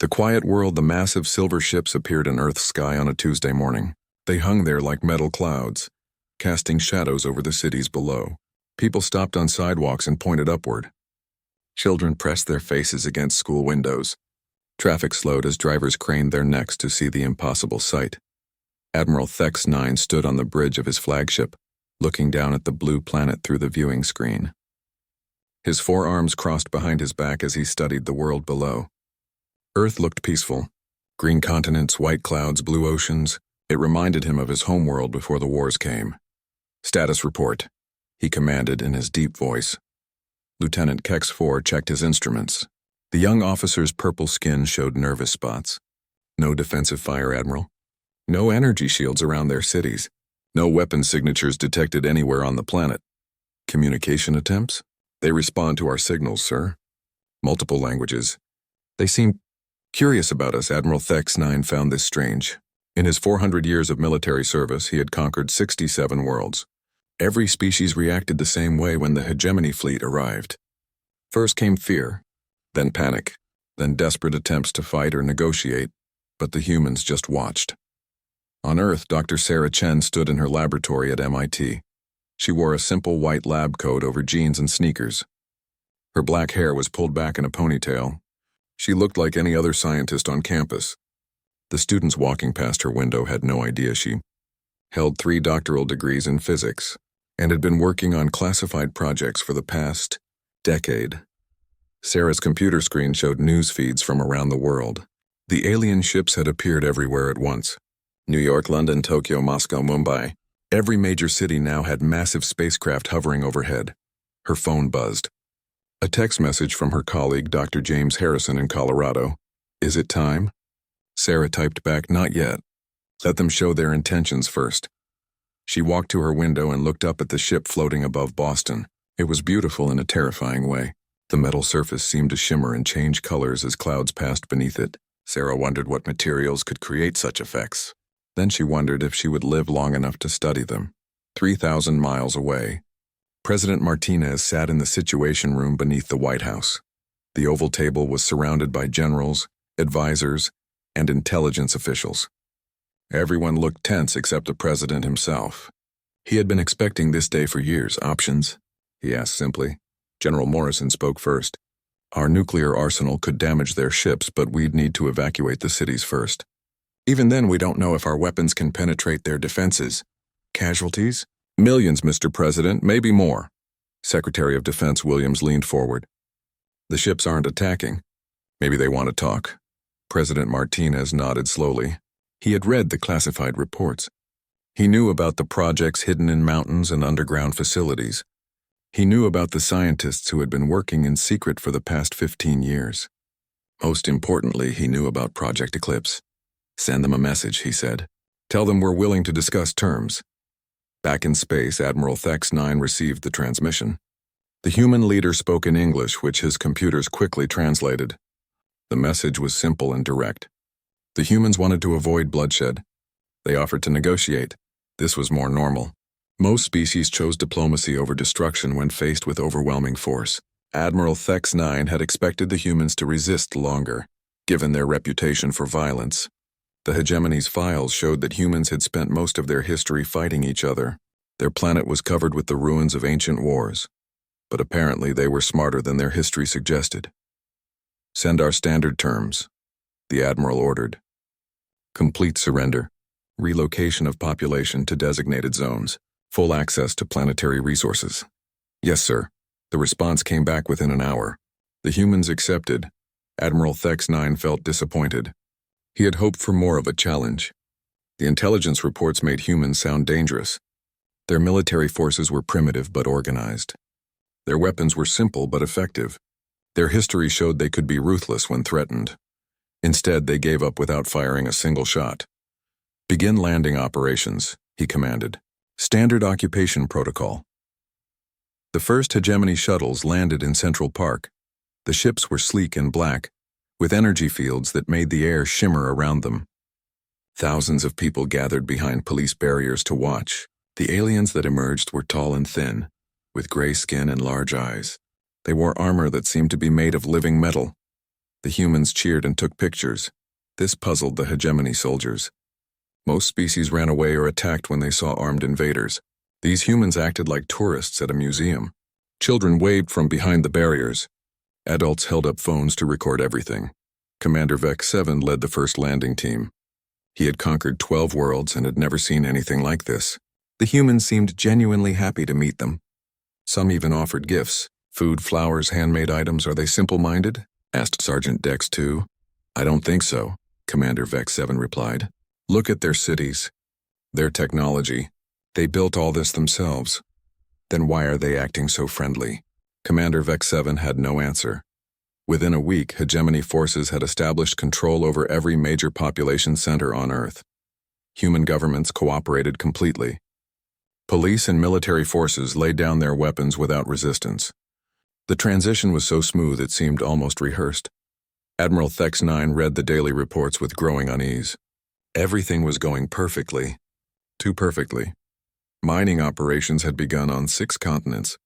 The quiet world, the massive silver ships appeared in Earth's sky on a Tuesday morning. They hung there like metal clouds, casting shadows over the cities below. People stopped on sidewalks and pointed upward. Children pressed their faces against school windows. Traffic slowed as drivers craned their necks to see the impossible sight. Admiral Thex 9 stood on the bridge of his flagship, looking down at the blue planet through the viewing screen. His forearms crossed behind his back as he studied the world below. Earth looked peaceful. Green continents, white clouds, blue oceans. It reminded him of his homeworld before the wars came. "Status report," he commanded in his deep voice. Lieutenant Kex 4 checked his instruments. The young officer's purple skin showed nervous spots. No defensive fire, Admiral. No energy shields around their cities. No weapon signatures detected anywhere on the planet. Communication attempts? They respond to our signals, sir. Multiple languages. They seem curious about us. Admiral Thex 9 found this strange. In his 400 years of military service, he had conquered 67 worlds. Every species reacted the same way when the hegemony fleet arrived. First came fear, then panic, then desperate attempts to fight or negotiate, but the humans just watched. On Earth, Dr. Sarah Chen stood in her laboratory at MIT. She wore a simple white lab coat over jeans and sneakers. Her black hair was pulled back in a ponytail. She looked like any other scientist on campus. The students walking past her window had no idea she held 3 doctoral degrees in physics and had been working on classified projects for the past decade. Sarah's computer screen showed news feeds from around the world. The alien ships had appeared everywhere at once. New York, London, Tokyo, Moscow, Mumbai. Every major city now had massive spacecraft hovering overhead. Her phone buzzed. A text message from her colleague, Dr. James Harrison in Colorado. "Is it time?" Sarah typed back, "Not yet. Let them show their intentions first." She walked to her window and looked up at the ship floating above Boston. It was beautiful in a terrifying way. The metal surface seemed to shimmer and change colors as clouds passed beneath it. Sarah wondered what materials could create such effects. Then she wondered if she would live long enough to study them. 3,000 miles away, President Martinez sat in the Situation Room beneath the White House. The oval table was surrounded by generals, advisors, and intelligence officials. Everyone looked tense except the president himself. He had been expecting this day for years. "Options?" he asked simply. General Morrison spoke first. "Our nuclear arsenal could damage their ships, but we'd need to evacuate the cities first. Even then, we don't know if our weapons can penetrate their defenses." "Casualties?" "Millions, Mr. President, maybe more." Secretary of Defense Williams leaned forward. "The ships aren't attacking. Maybe they want to talk." President Martinez nodded slowly. He had read the classified reports. He knew about the projects hidden in mountains and underground facilities. He knew about the scientists who had been working in secret for the past 15 years. Most importantly, he knew about Project Eclipse. "Send them a message," he said. "Tell them we're willing to discuss terms." Back in space, Admiral Thex 9 received the transmission. The human leader spoke in English, which his computers quickly translated. The message was simple and direct. The humans wanted to avoid bloodshed. They offered to negotiate. This was more normal. Most species chose diplomacy over destruction when faced with overwhelming force. Admiral Thex 9 had expected the humans to resist longer, given their reputation for violence. The hegemony's files showed that humans had spent most of their history fighting each other. Their planet was covered with the ruins of ancient wars. But apparently they were smarter than their history suggested. "Send our standard terms," the Admiral ordered. "Complete surrender, relocation of population to designated zones, full access to planetary resources." "Yes, sir." The response came back within an hour. The humans accepted. Admiral Thex 9 felt disappointed. He had hoped for more of a challenge. The intelligence reports made humans sound dangerous. Their military forces were primitive but organized. Their weapons were simple but effective. Their history showed they could be ruthless when threatened. Instead, they gave up without firing a single shot. "Begin landing operations," he commanded. "Standard occupation protocol." The first hegemony shuttles landed in Central Park. The ships were sleek and black, with energy fields that made the air shimmer around them. Thousands of people gathered behind police barriers to watch. The aliens that emerged were tall and thin, with gray skin and large eyes. They wore armor that seemed to be made of living metal. The humans cheered and took pictures. This puzzled the hegemony soldiers. Most species ran away or attacked when they saw armed invaders. These humans acted like tourists at a museum. Children waved from behind the barriers. Adults held up phones to record everything. Commander Vex 7 led the first landing team. He had conquered 12 worlds and had never seen anything like this. The humans seemed genuinely happy to meet them. Some even offered gifts. Food, flowers, handmade items. Are they simple-minded? Asked Sergeant Dex 2. I don't think so, Commander Vex 7 replied. Look at their cities. Their technology. They built all this themselves. Then why are they acting so friendly? Commander Vex 7 had no answer. Within a week, hegemony forces had established control over every major population center on Earth. Human governments cooperated completely. Police and military forces laid down their weapons without resistance. The transition was so smooth it seemed almost rehearsed. Admiral Thex 9 read the daily reports with growing unease. Everything was going perfectly. Too perfectly. Mining operations had begun on 6 continents.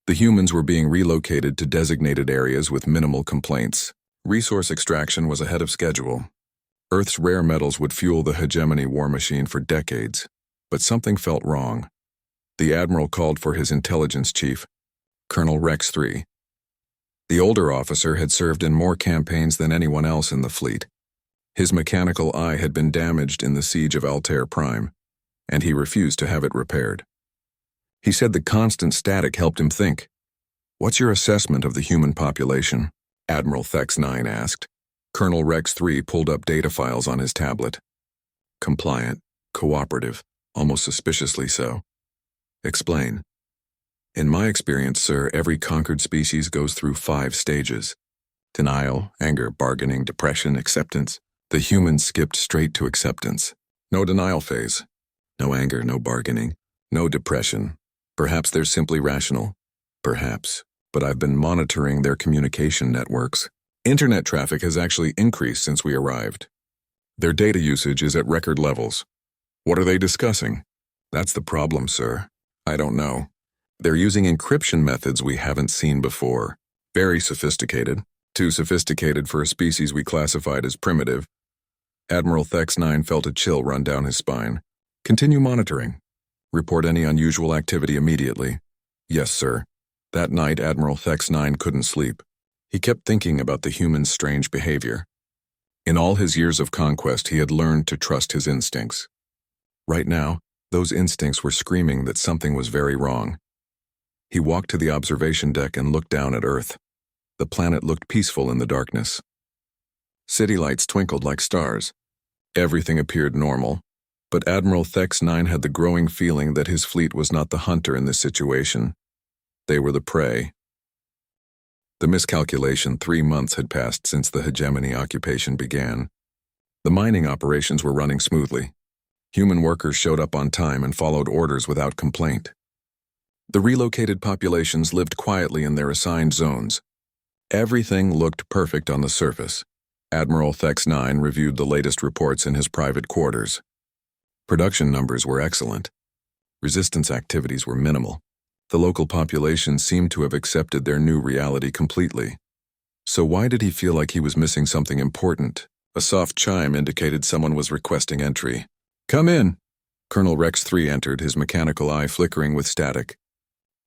The humans were being relocated to designated areas with minimal complaints. Resource extraction was ahead of schedule. Earth's rare metals would fuel the hegemony war machine for decades. But something felt wrong. The Admiral called for his intelligence chief, Colonel Rex 3. The older officer had served in more campaigns than anyone else in the fleet. His mechanical eye had been damaged in the siege of Altair Prime, and he refused to have it repaired. He said the constant static helped him think. What's your assessment of the human population? Admiral Thex 9 asked. Colonel Rex 3 pulled up data files on his tablet. Compliant, cooperative, almost suspiciously so. Explain. In my experience, sir, every conquered species goes through 5 stages. Denial, anger, bargaining, depression, acceptance. The humans skipped straight to acceptance. No denial phase. No anger, no bargaining, no depression. Perhaps they're simply rational. Perhaps. But I've been monitoring their communication networks. Internet traffic has actually increased since we arrived. Their data usage is at record levels. What are they discussing? That's the problem, sir. I don't know. They're using encryption methods we haven't seen before. Very sophisticated. Too sophisticated for a species we classified as primitive. Admiral Thex 9 felt a chill run down his spine. Continue monitoring. Report any unusual activity immediately. Yes, sir. That night, Admiral Thex 9 couldn't sleep. He kept thinking about the humans' strange behavior. In all his years of conquest, he had learned to trust his instincts. Right now, those instincts were screaming that something was very wrong. He walked to the observation deck and looked down at Earth. The planet looked peaceful in the darkness. City lights twinkled like stars. Everything appeared normal. But Admiral Thex 9 had the growing feeling that his fleet was not the hunter in this situation. They were the prey. The miscalculation: 3 months had passed since the hegemony occupation began. The mining operations were running smoothly. Human workers showed up on time and followed orders without complaint. The relocated populations lived quietly in their assigned zones. Everything looked perfect on the surface. Admiral Thex 9 reviewed the latest reports in his private quarters. Production numbers were excellent. Resistance activities were minimal. The local population seemed to have accepted their new reality completely. So why did he feel like he was missing something important? A soft chime indicated someone was requesting entry. Come in. Colonel Rex 3 entered, his mechanical eye flickering with static.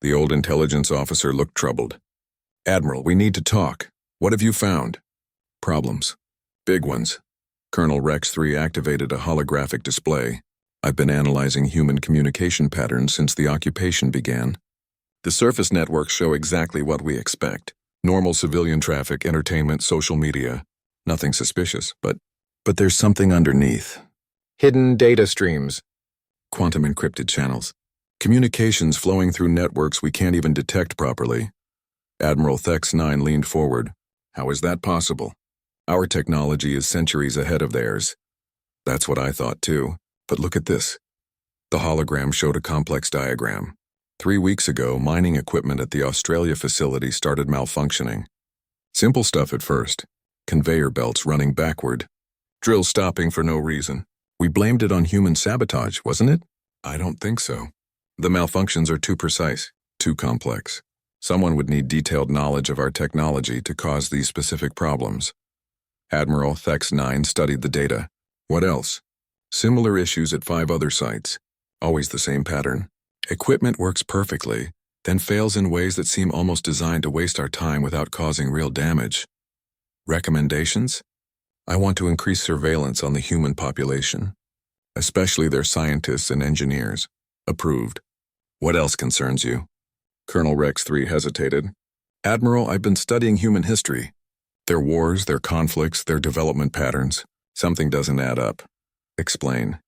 The old intelligence officer looked troubled. Admiral, we need to talk. What have you found? Problems. Big ones. Colonel Rex 3 activated a holographic display. I've been analyzing human communication patterns since the occupation began. The surface networks show exactly what we expect. Normal civilian traffic, entertainment, social media. Nothing suspicious, but there's something underneath. Hidden data streams. Quantum encrypted channels. Communications flowing through networks we can't even detect properly. Admiral Thex 9 leaned forward. How is that possible? Our technology is centuries ahead of theirs. That's what I thought too. But look at this. The hologram showed a complex diagram. 3 weeks ago, mining equipment at the Australia facility started malfunctioning. Simple stuff at first. Conveyor belts running backward. Drills stopping for no reason. We blamed it on human sabotage, wasn't it? I don't think so. The malfunctions are too precise, too complex. Someone would need detailed knowledge of our technology to cause these specific problems. Admiral Thex-9 studied the data. What else? Similar issues at 5 other sites. Always the same pattern. Equipment works perfectly, then fails in ways that seem almost designed to waste our time without causing real damage. Recommendations? I want to increase surveillance on the human population, especially their scientists and engineers. Approved. What else concerns you? Colonel Rex 3 hesitated. Admiral, I've been studying human history. Their wars, their conflicts, their development patterns. Something doesn't add up. Explain.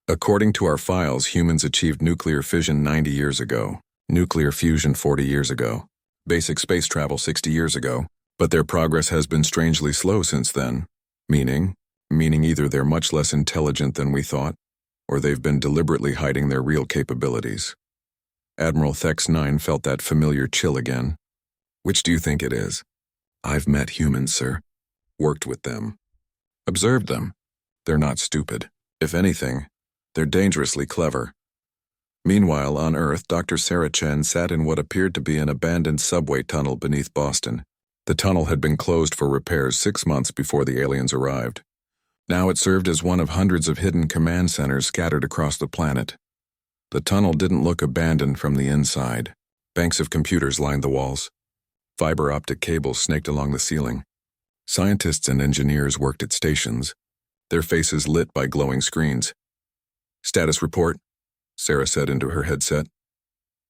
According to our files, humans achieved nuclear fission 90 years ago, nuclear fusion 40 years ago, basic space travel 60 years ago, but their progress has been strangely slow since then. Meaning either they're much less intelligent than we thought, or they've been deliberately hiding their real capabilities. Admiral Thex-9 felt that familiar chill again. Which do you think it is? I've met humans, sir. Worked with them. Observed them. They're not stupid. If anything, they're dangerously clever. Meanwhile, on Earth, Dr. Sarah Chen sat in what appeared to be an abandoned subway tunnel beneath Boston. The tunnel had been closed for repairs 6 months before the aliens arrived. Now it served as one of hundreds of hidden command centers scattered across the planet. The tunnel didn't look abandoned from the inside. Banks of computers lined the walls. Fiber optic cables snaked along the ceiling. Scientists and engineers worked at stations, their faces lit by glowing screens. Status report, Sarah said into her headset.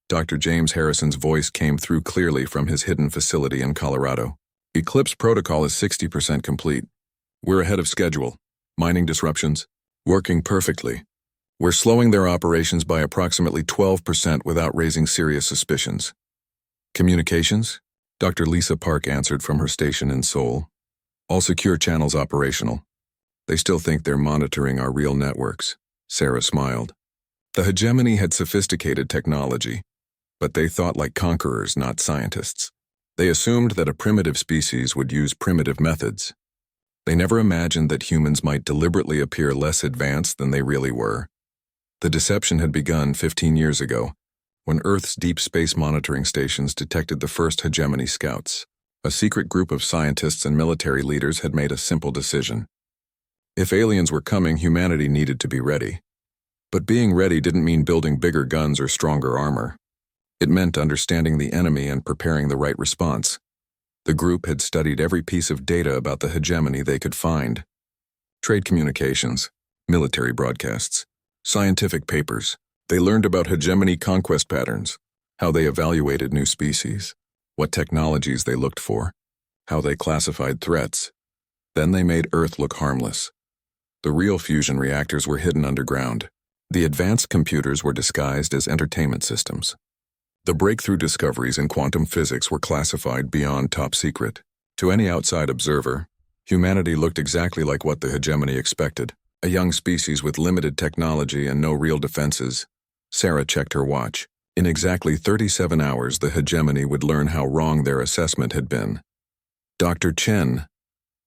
Dr. James Harrison's voice came through clearly from his hidden facility in Colorado. Eclipse protocol is 60% complete. We're ahead of schedule. Mining disruptions, working perfectly. We're slowing their operations by approximately 12% without raising serious suspicions. Communications? Dr. Lisa Park answered from her station in Seoul. All secure channels operational. They still think they're monitoring our real networks. Sarah smiled. The hegemony had sophisticated technology, but they thought like conquerors, not scientists. They assumed that a primitive species would use primitive methods. They never imagined that humans might deliberately appear less advanced than they really were. The deception had begun 15 years ago, when Earth's deep space monitoring stations detected the first hegemony scouts. A secret group of scientists and military leaders had made a simple decision. If aliens were coming, humanity needed to be ready. But being ready didn't mean building bigger guns or stronger armor. It meant understanding the enemy and preparing the right response. The group had studied every piece of data about the hegemony they could find. Trade communications, military broadcasts, scientific papers. They learned about hegemony conquest patterns, how they evaluated new species, what technologies they looked for, how they classified threats. Then they made Earth look harmless. The real fusion reactors were hidden underground. The advanced computers were disguised as entertainment systems. The breakthrough discoveries in quantum physics were classified beyond top secret. To any outside observer, humanity looked exactly like what the hegemony expected. A young species with limited technology and no real defenses. Sarah checked her watch. In exactly 37 hours, the hegemony would learn how wrong their assessment had been. Dr. Chen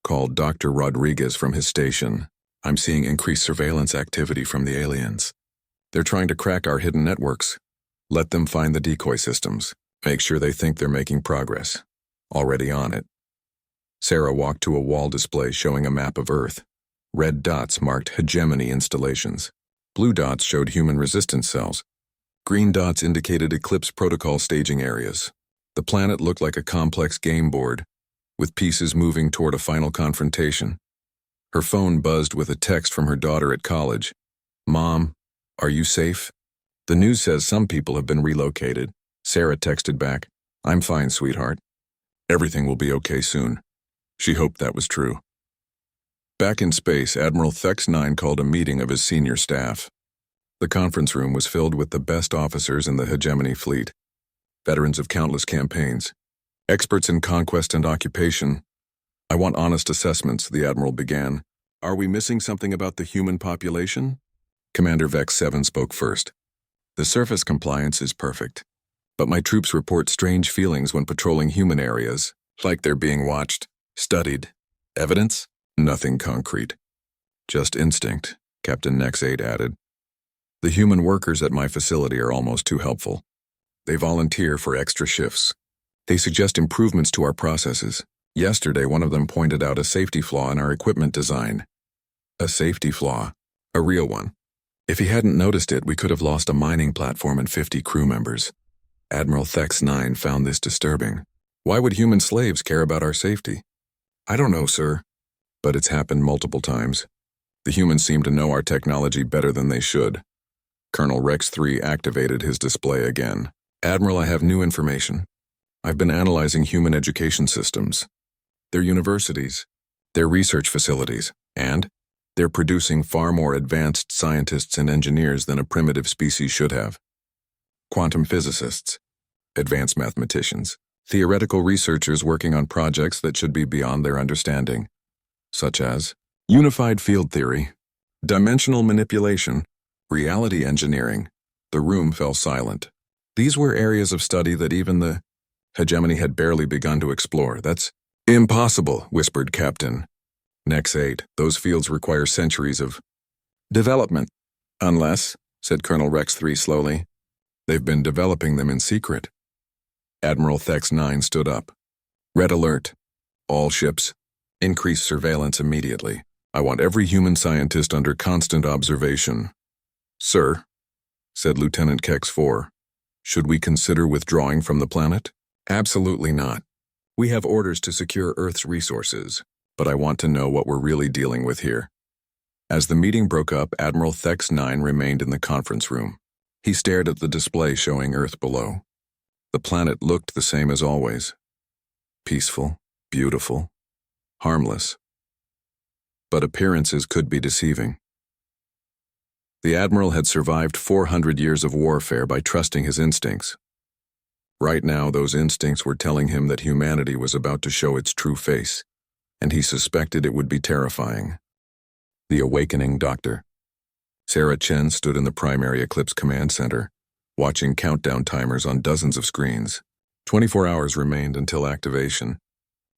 called Dr. Rodriguez from his station. I'm seeing increased surveillance activity from the aliens. They're trying to crack our hidden networks. Let them find the decoy systems. Make sure they think they're making progress. Already on it. Sarah walked to a wall display showing a map of Earth. Red dots marked hegemony installations. Blue dots showed human resistance cells. Green dots indicated Eclipse protocol staging areas. The planet looked like a complex game board, with pieces moving toward a final confrontation. Her phone buzzed with a text from her daughter at college. Mom, are you safe? The news says some people have been relocated. Sarah texted back, I'm fine, sweetheart. Everything will be okay soon. She hoped that was true. Back in space, Admiral Thex-9 called a meeting of his senior staff. The conference room was filled with the best officers in the hegemony fleet, veterans of countless campaigns, experts in conquest and occupation. I want honest assessments, the Admiral began. Are we missing something about the human population? Commander Vex 7 spoke first. The surface compliance is perfect, but my troops report strange feelings when patrolling human areas, like they're being watched, studied. Evidence? Nothing concrete. Just instinct, Captain Nex 8 added. The human workers at my facility are almost too helpful. They volunteer for extra shifts. They suggest improvements to our processes. Yesterday, one of them pointed out a safety flaw in our equipment design. A safety flaw. A real one. If he hadn't noticed it, we could have lost a mining platform and 50 crew members. Admiral Thex-9 found this disturbing. Why would human slaves care about our safety? I don't know, sir. But it's happened multiple times. The humans seem to know our technology better than they should. Colonel Rex 3 activated his display again. Admiral, I have new information. I've been analyzing human education systems. Their universities, their research facilities, and they're producing far more advanced scientists and engineers than a primitive species should have. Quantum physicists, advanced mathematicians, theoretical researchers working on projects that should be beyond their understanding, such as unified field theory, dimensional manipulation, reality engineering. The room fell silent. These were areas of study that even the hegemony had barely begun to explore. That's impossible, whispered Captain Nex 8. Those fields require centuries of development. Unless, said Colonel Rex 3 slowly, they've been developing them in secret. Admiral Thex-9 stood up. Red alert. All ships. Increase surveillance immediately. I want every human scientist under constant observation. Sir, said Lieutenant Kex 4, should we consider withdrawing from the planet? Absolutely not. We have orders to secure Earth's resources, but I want to know what we're really dealing with here. As the meeting broke up, Admiral Thex-9 remained in the conference room. He stared at the display showing Earth below. The planet looked the same as always. Peaceful, beautiful, harmless. But appearances could be deceiving. The Admiral had survived 400 years of warfare by trusting his instincts. Right now, those instincts were telling him that humanity was about to show its true face, and he suspected it would be terrifying. The awakening doctor. Sarah Chen stood in the primary Eclipse command center, watching countdown timers on dozens of screens. 24 hours remained until activation.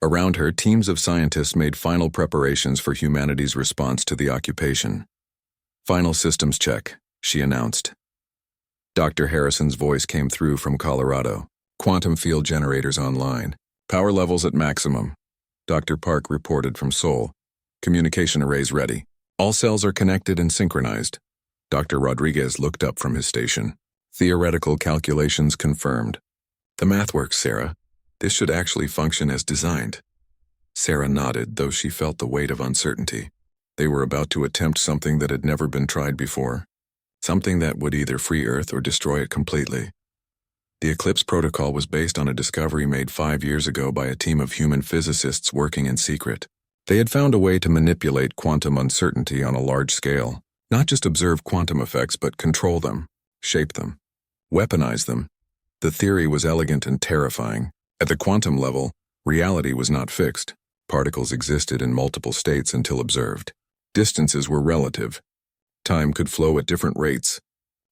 Around her, teams of scientists made final preparations for humanity's response to the occupation. Final systems check, she announced. Dr. Harrison's voice came through from Colorado. Quantum field generators online. Power levels at maximum. Dr. Park reported from Seoul. Communication arrays ready. All cells are connected and synchronized. Dr. Rodriguez looked up from his station. Theoretical calculations confirmed. The math works, Sarah. This should actually function as designed. Sarah nodded, though she felt the weight of uncertainty. They were about to attempt something that had never been tried before. Something that would either free Earth or destroy it completely. The Eclipse protocol was based on a discovery made 5 years ago by a team of human physicists working in secret. They had found a way to manipulate quantum uncertainty on a large scale. Not just observe quantum effects, but control them, shape them, weaponize them. The theory was elegant and terrifying. At the quantum level, reality was not fixed. Particles existed in multiple states until observed. Distances were relative. Time could flow at different rates.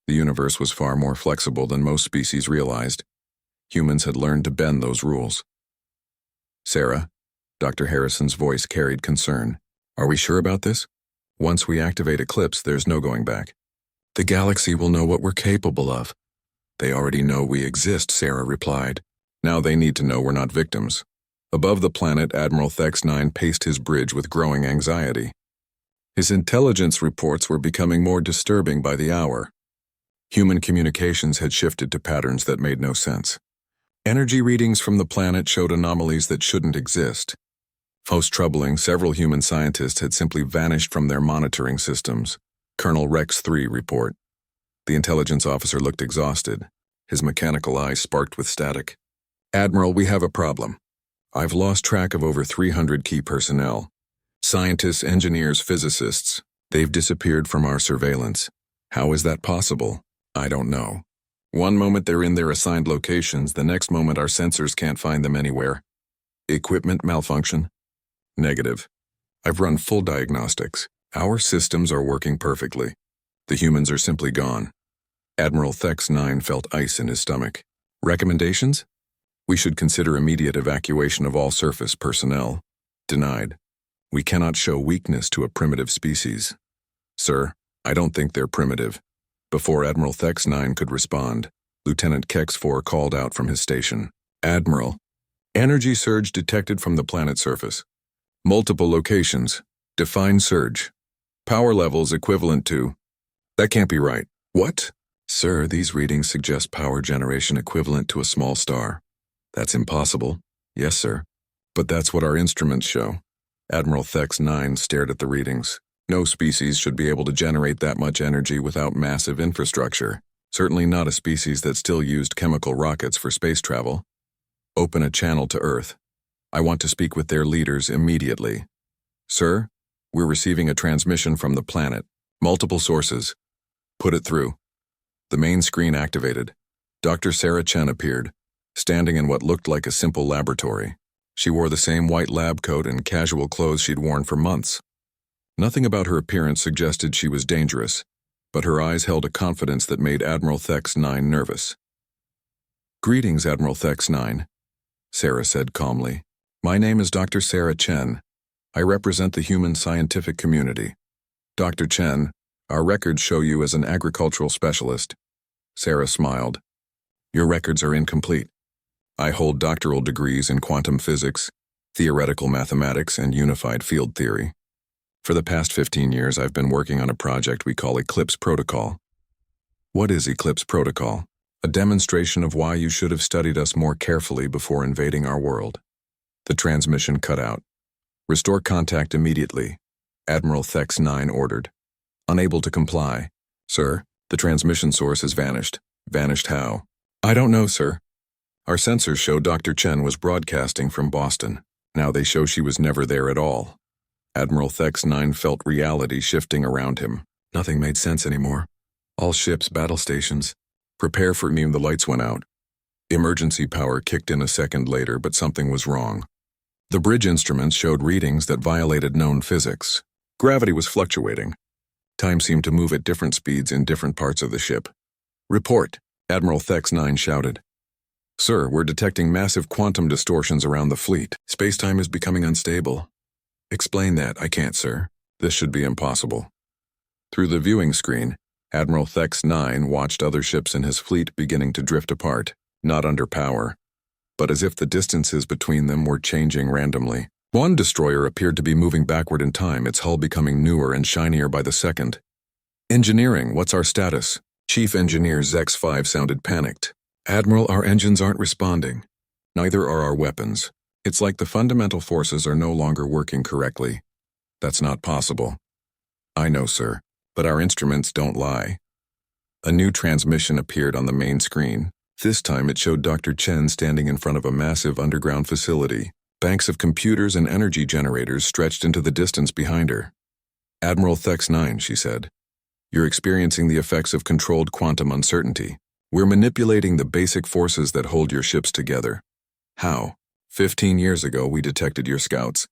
The universe was far more flexible than most species realized. Humans had learned to bend those rules. Sarah, Dr. Harrison's voice carried concern. Are we sure about this? Once we activate Eclipse, there's no going back. The galaxy will know what we're capable of. They already know we exist, Sarah replied. Now they need to know we're not victims. Above the planet, Admiral Thex-9 paced his bridge with growing anxiety. His intelligence reports were becoming more disturbing by the hour. Human communications had shifted to patterns that made no sense. Energy readings from the planet showed anomalies that shouldn't exist. Most troubling, several human scientists had simply vanished from their monitoring systems. Colonel Rex 3 report. The intelligence officer looked exhausted. His mechanical eyes sparked with static. Admiral, we have a problem. I've lost track of over 300 key personnel. Scientists, engineers, physicists. They've disappeared from our surveillance. How is that possible? I don't know. One moment they're in their assigned locations, the next moment our sensors can't find them anywhere. Equipment malfunction? Negative. I've run full diagnostics. Our systems are working perfectly. The humans are simply gone. Admiral Thex-9 felt ice in his stomach. Recommendations? We should consider immediate evacuation of all surface personnel. Denied. We cannot show weakness to a primitive species. Sir, I don't think they're primitive. Before Admiral Thex-9 could respond, Lieutenant Kex 4 called out from his station. Admiral, Energy surge detected from the planet's surface. Multiple locations. Defined surge. Power levels equivalent to... That can't be right. What? Sir, these readings suggest power generation equivalent to a small star. That's impossible. Yes, sir. But that's what our instruments show. Admiral Thex 9 stared at the readings. No species should be able to generate that much energy without massive infrastructure. Certainly not a species that still used chemical rockets for space travel. Open a channel to Earth. I want to speak with their leaders immediately. Sir, we're receiving a transmission from the planet. Multiple sources. Put it through. The main screen activated. Dr. Sarah Chen appeared, standing in what looked like a simple laboratory. She wore the same white lab coat and casual clothes she'd worn for months. Nothing about her appearance suggested she was dangerous, but her eyes held a confidence that made Admiral Thex 9 nervous. Greetings, Admiral Thex 9, Sarah said calmly. My name is Dr. Sarah Chen. I represent the human scientific community. Dr. Chen, our records show you as an agricultural specialist. Sarah smiled. Your records are incomplete. I hold doctoral degrees in quantum physics, theoretical mathematics, and unified field theory. For the past 15 years, I've been working on a project we call Eclipse Protocol. What is Eclipse Protocol? A demonstration of why you should have studied us more carefully before invading our world. The transmission cut out. Restore contact immediately, Admiral Thex 9 ordered. Unable to comply. Sir, the transmission source has vanished. Vanished how? I don't know, sir. Our sensors show Dr. Chen was broadcasting from Boston. Now they show she was never there at all. Admiral Thex 9 felt reality shifting around him. Nothing made sense anymore. All ships, battle stations. Prepare for me. The lights went out. Emergency power kicked in a second later, but something was wrong. The bridge instruments showed readings that violated known physics. Gravity was fluctuating. Time seemed to move at different speeds in different parts of the ship. Report, Admiral Thex 9 shouted. Sir, we're detecting massive quantum distortions around the fleet. Space-time is becoming unstable. Explain that. I can't, sir. This should be impossible. Through the viewing screen, Admiral Thex 9 watched other ships in his fleet beginning to drift apart, not under power, but as if the distances between them were changing randomly. One destroyer appeared to be moving backward in time, its hull becoming newer and shinier by the second. Engineering, what's our status? Chief Engineer Zex 5 sounded panicked. Admiral, our engines aren't responding. Neither are our weapons. It's like the fundamental forces are no longer working correctly. That's not possible. I know, sir, but our instruments don't lie. A new transmission appeared on the main screen. This time it showed Dr. Chen standing in front of a massive underground facility. Banks of computers and energy generators stretched into the distance behind her. Admiral Thex 9, she said. You're experiencing the effects of controlled quantum uncertainty. We're manipulating the basic forces that hold your ships together. How? 15 years ago, we detected your scouts.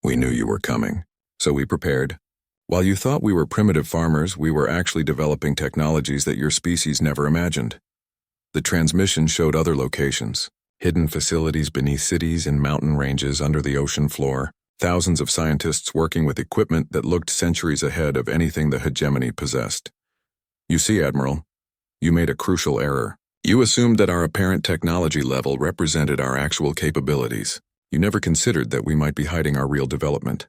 We knew you were coming, so we prepared. While you thought we were primitive farmers, we were actually developing technologies that your species never imagined. The transmission showed other locations. Hidden facilities beneath cities and mountain ranges under the ocean floor, thousands of scientists working with equipment that looked centuries ahead of anything the hegemony possessed. You see, Admiral, you made a crucial error. You assumed that our apparent technology level represented our actual capabilities. You never considered that we might be hiding our real development.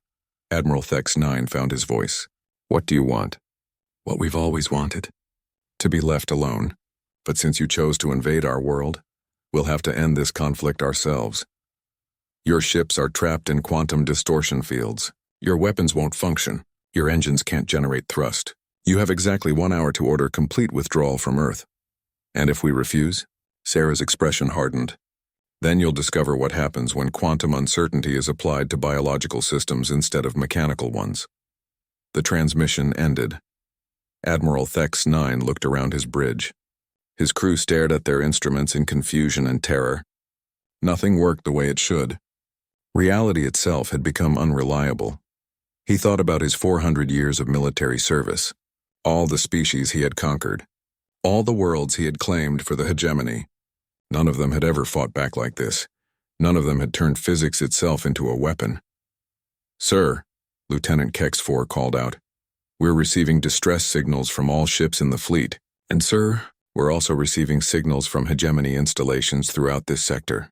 Admiral Thex 9 found his voice. What do you want? What we've always wanted. To be left alone. But since you chose to invade our world, we'll have to end this conflict ourselves. Your ships are trapped in quantum distortion fields. Your weapons won't function. Your engines can't generate thrust. You have exactly 1 hour to order complete withdrawal from Earth. And if we refuse? Sarah's expression hardened. Then you'll discover what happens when quantum uncertainty is applied to biological systems instead of mechanical ones. The transmission ended. Admiral Thex 9 looked around his bridge. His crew stared at their instruments in confusion and terror. Nothing worked the way it should. Reality itself had become unreliable. He thought about his 400 years of military service, all the species he had conquered, all the worlds he had claimed for the hegemony. None of them had ever fought back like this. None of them had turned physics itself into a weapon. Sir, Lieutenant Kex 4 called out, we're receiving distress signals from all ships in the fleet. And sir, we're also receiving signals from hegemony installations throughout this sector.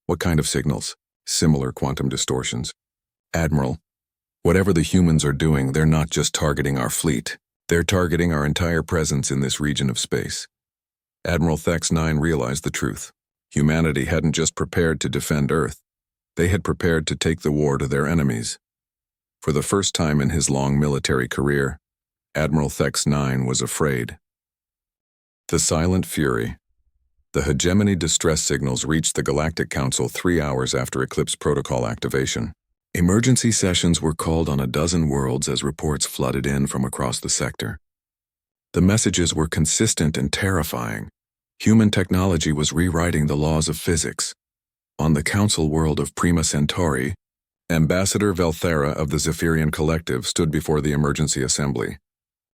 What kind of signals? Similar quantum distortions. Admiral, whatever the humans are doing, they're not just targeting our fleet. They're targeting our entire presence in this region of space. Admiral Thex-9 realized the truth. Humanity hadn't just prepared to defend Earth. They had prepared to take the war to their enemies. For the first time in his long military career, Admiral Thex-9 was afraid. The Silent Fury. The hegemony distress signals reached the Galactic Council 3 hours after Eclipse Protocol activation. Emergency sessions were called on a dozen worlds as reports flooded in from across the sector. The messages were consistent and terrifying. Human technology was rewriting the laws of physics. On the Council world of Prima Centauri, Ambassador Velthera of the Zephyrian Collective stood before the emergency assembly.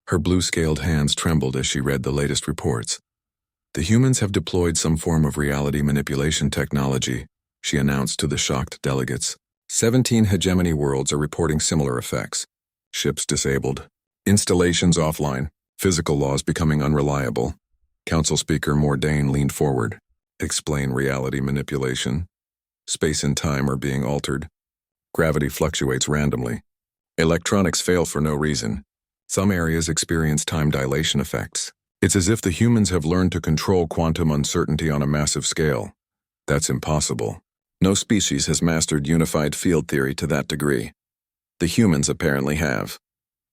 Her blue-scaled hands trembled as she read the latest reports. The humans have deployed some form of reality manipulation technology, she announced to the shocked delegates. 17 hegemony worlds are reporting similar effects. Ships disabled, installations offline, physical laws becoming unreliable. Council Speaker Mordain leaned forward. Explain reality manipulation. Space and time are being altered. Gravity fluctuates randomly. Electronics fail for no reason. Some areas experience time dilation effects. It's as if the humans have learned to control quantum uncertainty on a massive scale. That's impossible. No species has mastered unified field theory to that degree. The humans apparently have.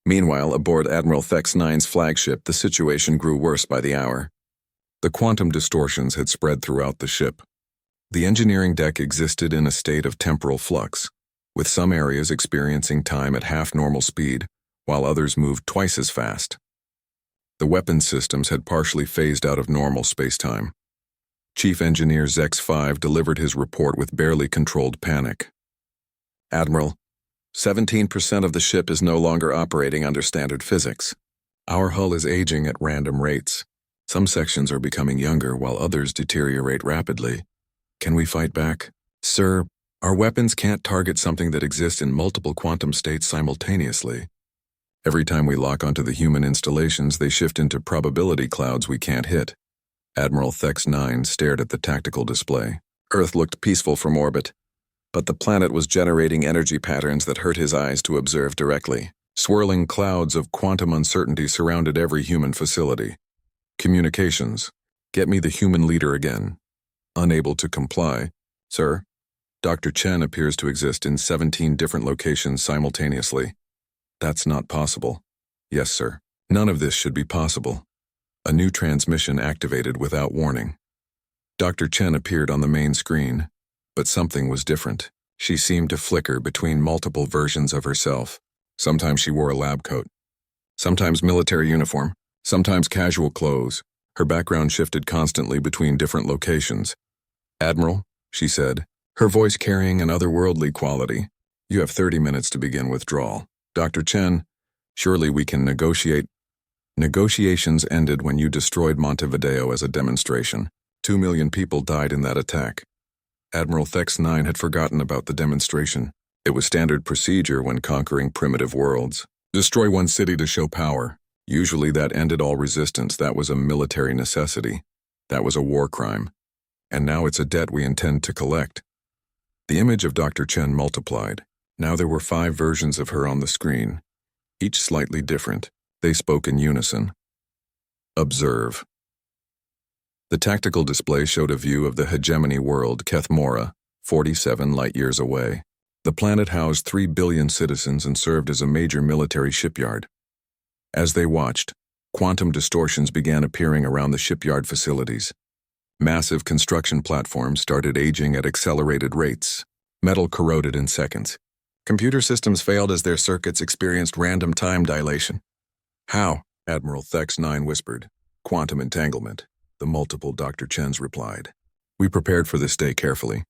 Meanwhile, aboard Admiral Thex-9's flagship, the situation grew worse by the hour. The quantum distortions had spread throughout the ship. The engineering deck existed in a state of temporal flux, with some areas experiencing time at half normal speed, while others moved twice as fast. The weapons systems had partially phased out of normal space-time. Chief Engineer Zex-5 delivered his report with barely controlled panic. Admiral, 17% of the ship is no longer operating under standard physics. Our hull is aging at random rates. Some sections are becoming younger while others deteriorate rapidly. Can we fight back? Sir, our weapons can't target something that exists in multiple quantum states simultaneously. Every time we lock onto the human installations, they shift into probability clouds we can't hit. Admiral Thex-9 stared at the tactical display. Earth looked peaceful from orbit, but the planet was generating energy patterns that hurt his eyes to observe directly. Swirling clouds of quantum uncertainty surrounded every human facility. Communications. Get me the human leader again. Unable to comply. Sir, Dr. Chen appears to exist in 17 different locations simultaneously. That's not possible. Yes, sir. None of this should be possible. A new transmission activated without warning. Dr. Chen appeared on the main screen, but something was different. She seemed to flicker between multiple versions of herself. Sometimes she wore a lab coat, sometimes military uniform, sometimes casual clothes. Her background shifted constantly between different locations. Admiral, she said, her voice carrying an otherworldly quality. You have 30 minutes to begin withdrawal. Dr. Chen, surely we can negotiate. Negotiations ended when you destroyed Montevideo as a demonstration. 2 million people died in that attack. Admiral Thex-9 had forgotten about the demonstration. It was standard procedure when conquering primitive worlds. Destroy one city to show power. Usually that ended all resistance. That was a military necessity. That was a war crime. And now it's a debt we intend to collect. The image of Dr. Chen multiplied. Now there were 5 versions of her on the screen, each slightly different. They spoke in unison. Observe. The tactical display showed a view of the hegemony world Kethmora, 47 light-years away. The planet housed 3 billion citizens and served as a major military shipyard. As they watched, quantum distortions began appearing around the shipyard facilities. Massive construction platforms started aging at accelerated rates. Metal corroded in seconds. Computer systems failed as their circuits experienced random time dilation. How? Admiral Thex-9 whispered. Quantum entanglement, the multiple Dr. Chen's replied. We prepared for this day carefully.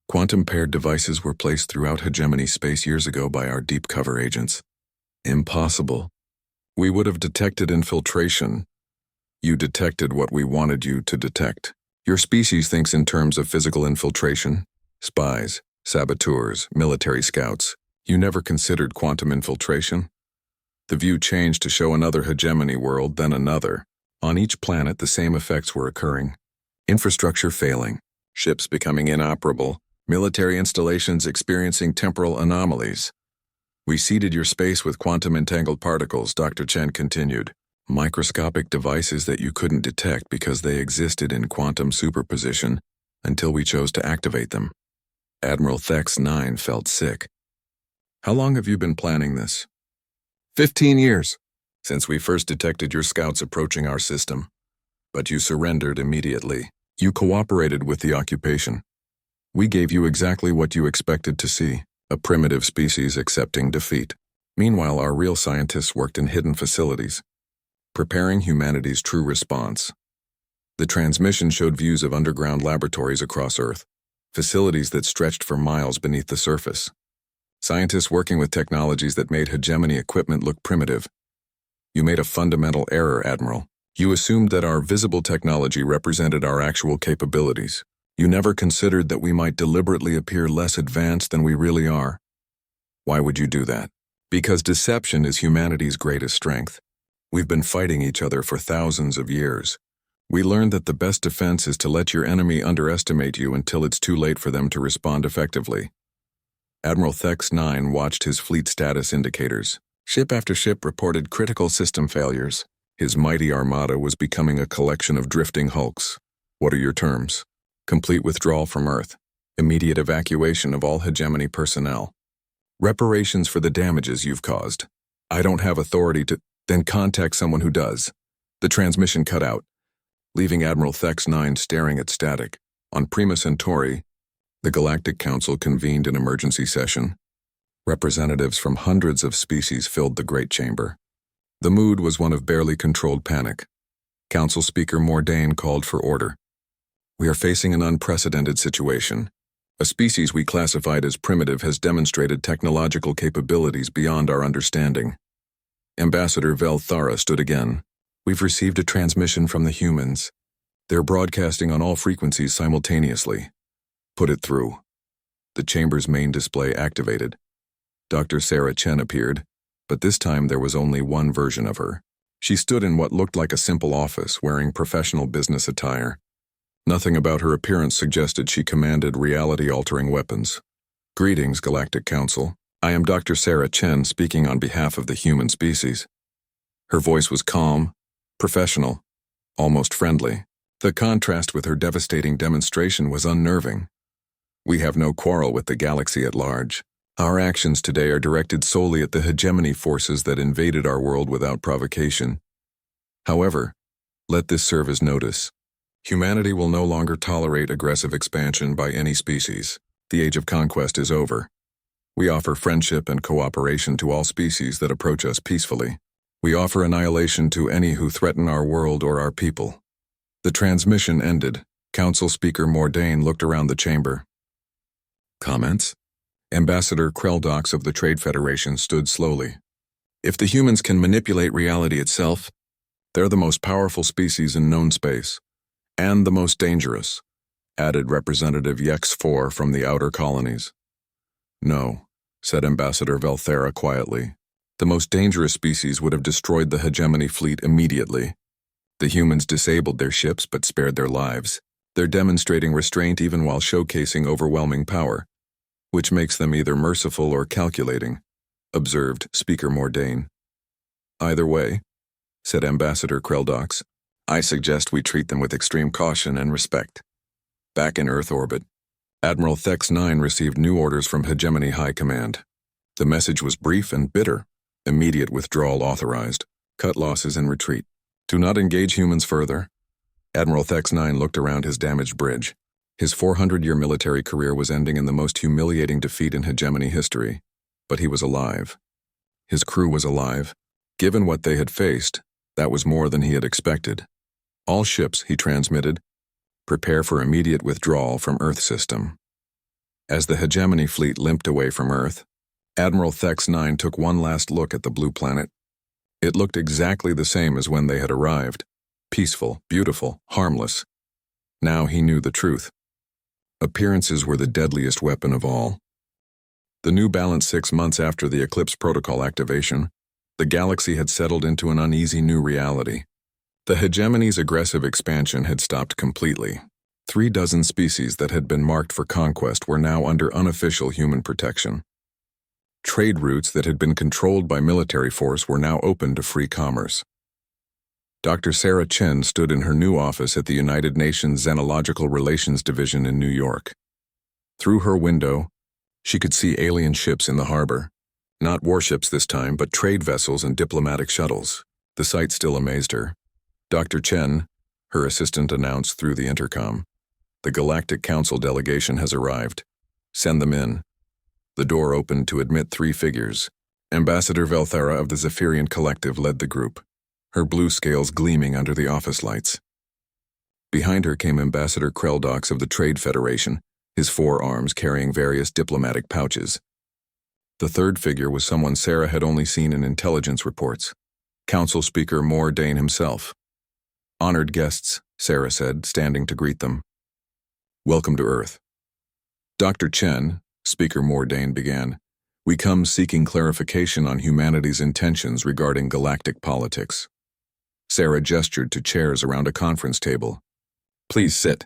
Quantum-paired devices were placed throughout hegemony space years ago by our deep cover agents. Impossible. We would have detected infiltration. You detected what we wanted you to detect. Your species thinks in terms of physical infiltration, spies, saboteurs, military scouts. You never considered quantum infiltration? The view changed to show another hegemony world, then another. On each planet, the same effects were occurring. Infrastructure failing, ships becoming inoperable, Military installations experiencing temporal anomalies. We seeded your space with quantum-entangled particles, Dr. Chen continued. Microscopic devices that you couldn't detect because they existed in quantum superposition until we chose to activate them. Admiral Thex-9 felt sick. How long have you been planning this? 15 years, since we first detected your scouts approaching our system. But you surrendered immediately. You cooperated with the occupation. We gave you exactly what you expected to see, a primitive species accepting defeat. Meanwhile, our real scientists worked in hidden facilities, preparing humanity's true response. The transmission showed views of underground laboratories across Earth, facilities that stretched for miles beneath the surface. Scientists working with technologies that made hegemony equipment look primitive. You made a fundamental error, Admiral. You assumed that our visible technology represented our actual capabilities. You never considered that we might deliberately appear less advanced than we really are. Why would you do that? Because deception is humanity's greatest strength. We've been fighting each other for thousands of years. We learned that the best defense is to let your enemy underestimate you until it's too late for them to respond effectively. Admiral Thex-9 watched his fleet status indicators. Ship after ship reported critical system failures. His mighty armada was becoming a collection of drifting hulks. What are your terms? Complete withdrawal from Earth. Immediate evacuation of all hegemony personnel. Reparations for the damages you've caused. I don't have authority to... Then contact someone who does. The transmission cut out, leaving Admiral Thex-9 staring at static. On Prima Centauri, the Galactic Council convened an emergency session. Representatives from hundreds of species filled the Great Chamber. The mood was one of barely controlled panic. Council Speaker Mordain called for order. We are facing an unprecedented situation. A species we classified as primitive has demonstrated technological capabilities beyond our understanding. Ambassador Vel Thara stood again. We've received a transmission from the humans. They're broadcasting on all frequencies simultaneously. Put it through. The chamber's main display activated. Dr. Sarah Chen appeared, but this time there was only one version of her. She stood in what looked like a simple office, wearing professional business attire. Nothing about her appearance suggested she commanded reality-altering weapons. Greetings, Galactic Council. I am Dr. Sarah Chen speaking on behalf of the human species. Her voice was calm, professional, almost friendly. The contrast with her devastating demonstration was unnerving. We have no quarrel with the galaxy at large. Our actions today are directed solely at the hegemony forces that invaded our world without provocation. However, let this serve as notice. Humanity will no longer tolerate aggressive expansion by any species. The age of conquest is over. We offer friendship and cooperation to all species that approach us peacefully. We offer annihilation to any who threaten our world or our people. The transmission ended. Council Speaker Mordain looked around the chamber. Comments? Ambassador Kreldox of the Trade Federation stood slowly. If the humans can manipulate reality itself, they're the most powerful species in known space. And the most dangerous, added Representative Yex-4 from the outer colonies. No, said Ambassador Velthera quietly. The most dangerous species would have destroyed the hegemony fleet immediately. The humans disabled their ships but spared their lives. They're demonstrating restraint even while showcasing overwhelming power, which makes them either merciful or calculating, observed Speaker Mordain. Either way, said Ambassador Kreldox, I suggest we treat them with extreme caution and respect. Back in Earth orbit, Admiral Thex-9 received new orders from Hegemony High Command. The message was brief and bitter. Immediate withdrawal authorized. Cut losses and retreat. Do not engage humans further. Admiral Thex-9 looked around his damaged bridge. His 400-year military career was ending in the most humiliating defeat in hegemony history. But he was alive. His crew was alive. Given what they had faced, that was more than he had expected. All ships, he transmitted, prepare for immediate withdrawal from Earth system. As the hegemony fleet limped away from Earth, Admiral Thex-9 took one last look at the blue planet. It looked exactly the same as when they had arrived. Peaceful, beautiful, harmless. Now he knew the truth. Appearances were the deadliest weapon of all. The new balance 6 months after the Eclipse Protocol activation, the galaxy had settled into an uneasy new reality. The hegemony's aggressive expansion had stopped completely. 3 dozen species that had been marked for conquest were now under unofficial human protection. Trade routes that had been controlled by military force were now open to free commerce. Dr. Sarah Chen stood in her new office at the United Nations Xenological Relations Division in New York. Through her window, she could see alien ships in the harbor. Not warships this time, but trade vessels and diplomatic shuttles. The sight still amazed her. Dr. Chen, her assistant announced through the intercom, "The Galactic Council delegation has arrived. Send them in." The door opened to admit 3 figures. Ambassador Velthara of the Zephyrian Collective led the group, her blue scales gleaming under the office lights. Behind her came Ambassador Kreldox of the Trade Federation, his 4 arms carrying various diplomatic pouches. The third figure was someone Sarah had only seen in intelligence reports, Council Speaker Mordain himself. "Honored guests," Sarah said, standing to greet them. "Welcome to Earth." "Dr. Chen," Speaker Mordain began, "we come seeking clarification on humanity's intentions regarding galactic politics." Sarah gestured to chairs around a conference table. "Please sit.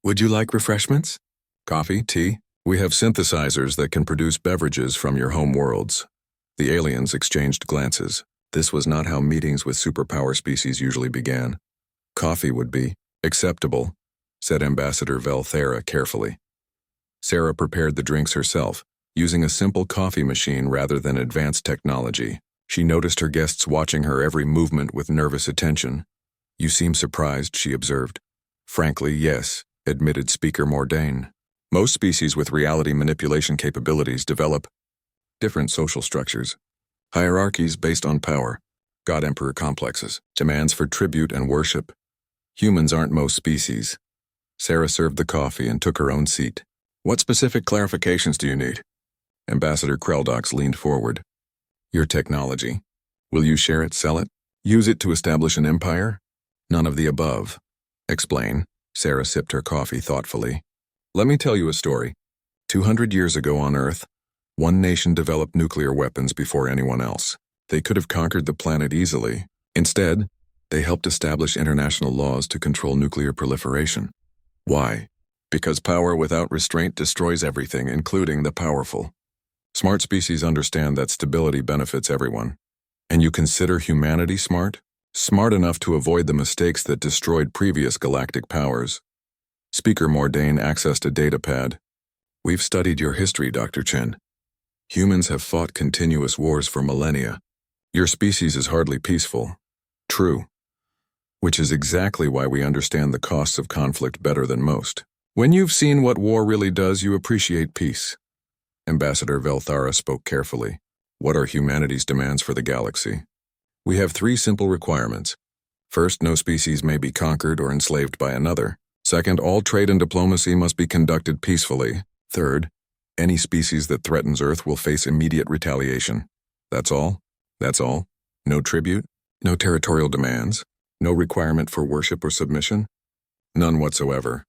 Would you like refreshments? Coffee, tea? We have synthesizers that can produce beverages from your home worlds." The aliens exchanged glances. This was not how meetings with superpower species usually began. "Coffee would be acceptable," said Ambassador Velthara carefully. Sarah prepared the drinks herself, using a simple coffee machine rather than advanced technology. She noticed her guests watching her every movement with nervous attention. "You seem surprised," she observed. "Frankly, yes," admitted Speaker Mordain. "Most species with reality manipulation capabilities develop different social structures, hierarchies based on power, God-Emperor complexes, demands for tribute and worship. Humans aren't most species." Sarah served the coffee and took her own seat. "What specific clarifications do you need?" Ambassador Kreldox leaned forward. "Your technology. Will you share it, sell it? Use it to establish an empire?" "None of the above." "Explain." Sarah sipped her coffee thoughtfully. "Let me tell you a story. 200 years ago on Earth, one nation developed nuclear weapons before anyone else. They could have conquered the planet easily. Instead, they helped establish international laws to control nuclear proliferation. Why? Because power without restraint destroys everything, including the powerful. Smart species understand that stability benefits everyone. And you consider humanity smart? Smart enough to avoid the mistakes that destroyed previous galactic powers." Speaker Mordain accessed a data pad. "We've studied your history, Dr. Chen. Humans have fought continuous wars for millennia. Your species is hardly peaceful." "True. Which is exactly why we understand the costs of conflict better than most. When you've seen what war really does, you appreciate peace." Ambassador Velthara spoke carefully. "What are humanity's demands for the galaxy?" "We have 3 simple requirements. First, no species may be conquered or enslaved by another. Second, all trade and diplomacy must be conducted peacefully. Third, any species that threatens Earth will face immediate retaliation. That's all? That's all? No tribute? No territorial demands? No requirement for worship or submission?" "None whatsoever.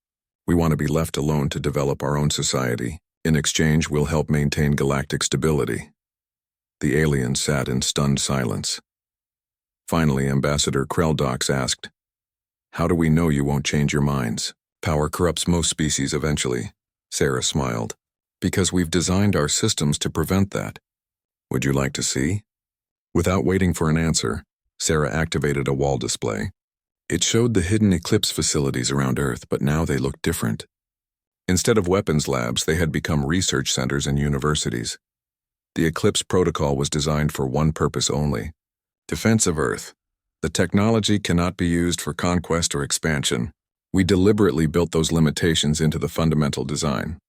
We want to be left alone to develop our own society. In exchange, we'll help maintain galactic stability." The alien sat in stunned silence. Finally, Ambassador Kreldox asked, "How do we know you won't change your minds?" "Power corrupts most species eventually," Sarah smiled. "Because we've designed our systems to prevent that. Would you like to see?" Without waiting for an answer, Sarah activated a wall display. It showed the hidden Eclipse facilities around Earth, but now they looked different. Instead of weapons labs, they had become research centers and universities. The Eclipse protocol was designed for one purpose only: defense of Earth. The technology cannot be used for conquest or expansion. We deliberately built those limitations into the fundamental design.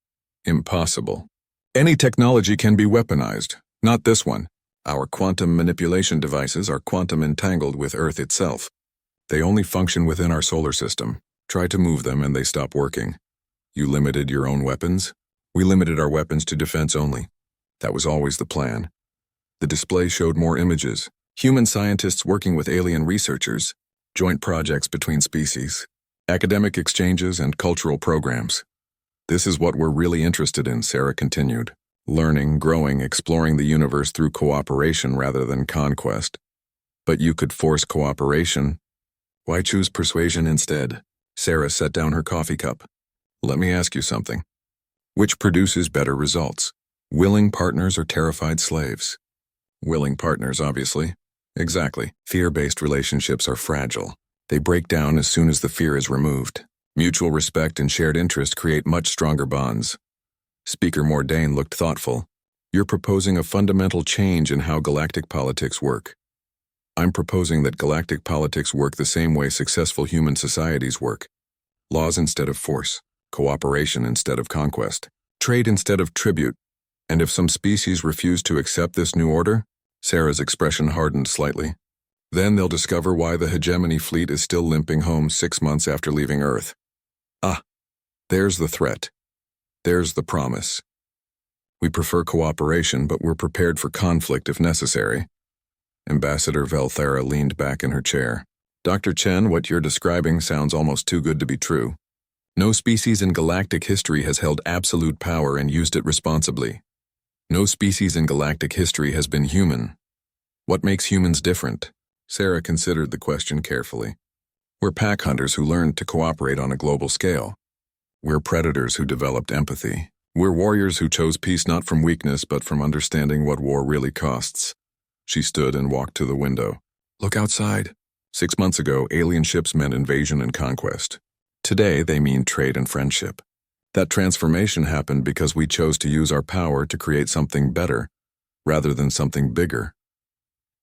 Impossible. Any technology can be weaponized, not this one. Our quantum manipulation devices are quantum entangled with Earth itself. They only function within our solar system. Try to move them and they stop working. You limited your own weapons? We limited our weapons to defense only. That was always the plan. The display showed more images. Human scientists working with alien researchers, joint projects between species, academic exchanges, and cultural programs. "This is what we're really interested in," Sarah continued. "Learning, growing, exploring the universe through cooperation rather than conquest. But you could force cooperation. Why choose persuasion instead?" Sarah set down her coffee cup. Let me ask you something. Which produces better results? Willing partners or terrified slaves? Willing partners, obviously. Exactly. Fear-based relationships are fragile. They break down as soon as the fear is removed. Mutual respect and shared interest create much stronger bonds. Speaker Mordain looked thoughtful. You're proposing a fundamental change in how galactic politics work. I'm proposing that galactic politics work the same way successful human societies work. Laws instead of force, cooperation instead of conquest, trade instead of tribute. And if some species refuse to accept this new order, Sarah's expression hardened slightly. Then they'll discover why the hegemony fleet is still limping home 6 months after leaving Earth. Ah, there's the threat. There's the promise. We prefer cooperation, but we're prepared for conflict if necessary. Ambassador Velthera leaned back in her chair. Dr. Chen, what you're describing sounds almost too good to be true. No species in galactic history has held absolute power and used it responsibly. No species in galactic history has been human. What makes humans different? Sarah considered the question carefully. We're pack hunters who learned to cooperate on a global scale. We're predators who developed empathy. We're warriors who chose peace not from weakness but from understanding what war really costs. She stood and walked to the window. Look outside. 6 months ago, alien ships meant invasion and conquest. Today, they mean trade and friendship. That transformation happened because we chose to use our power to create something better, rather than something bigger.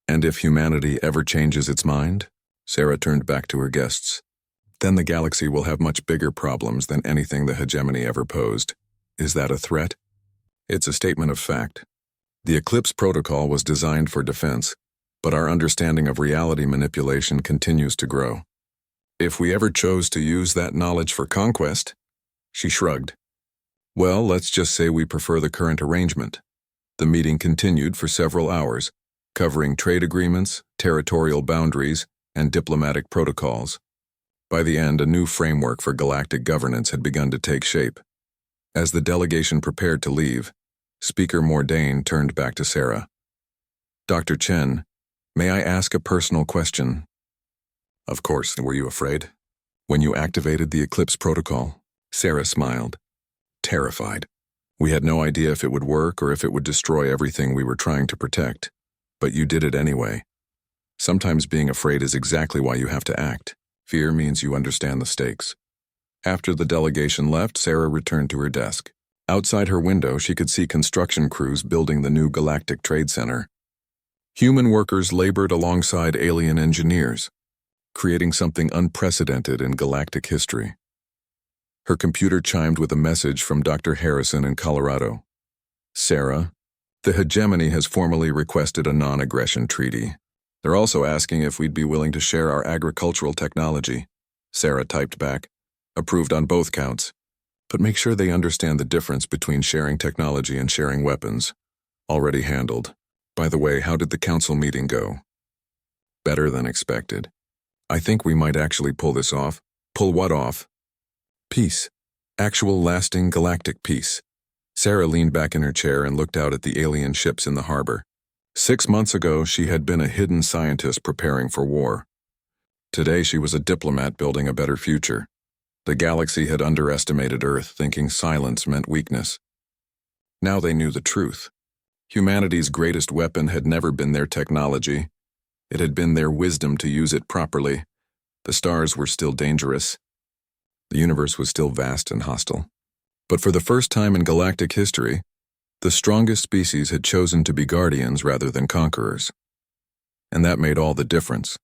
And if humanity ever changes its mind, Sarah turned back to her guests, then the galaxy will have much bigger problems than anything the hegemony ever posed. Is that a threat? It's a statement of fact. The Eclipse Protocol was designed for defense, but our understanding of reality manipulation continues to grow. If we ever chose to use that knowledge for conquest, she shrugged. Well, let's just say we prefer the current arrangement. The meeting continued for several hours, covering trade agreements, territorial boundaries, and diplomatic protocols. By the end, a new framework for galactic governance had begun to take shape. As the delegation prepared to leave, Speaker Mordain turned back to Sarah. Dr. Chen, may I ask a personal question? Of course. Were you afraid? When you activated the Eclipse Protocol? Sarah smiled. Terrified. We had no idea if it would work or if it would destroy everything we were trying to protect. But you did it anyway. Sometimes being afraid is exactly why you have to act. Fear means you understand the stakes. After the delegation left, Sarah returned to her desk. Outside her window, she could see construction crews building the new Galactic Trade Center. Human workers labored alongside alien engineers, creating something unprecedented in galactic history. Her computer chimed with a message from Dr. Harrison in Colorado. Sarah, the hegemony has formally requested a non-aggression treaty. They're also asking if we'd be willing to share our agricultural technology. Sarah typed back, approved on both counts. But make sure they understand the difference between sharing technology and sharing weapons. Already handled. By the way, how did the council meeting go? Better than expected. I think we might actually pull this off. Pull what off? Peace. Actual lasting galactic peace. Sarah leaned back in her chair and looked out at the alien ships in the harbor. 6 months ago, she had been a hidden scientist preparing for war. Today, she was a diplomat building a better future. The galaxy had underestimated Earth, thinking silence meant weakness. Now they knew the truth. Humanity's greatest weapon had never been their technology. It had been their wisdom to use it properly. The stars were still dangerous. The universe was still vast and hostile. But for the first time in galactic history, the strongest species had chosen to be guardians rather than conquerors. And that made all the difference.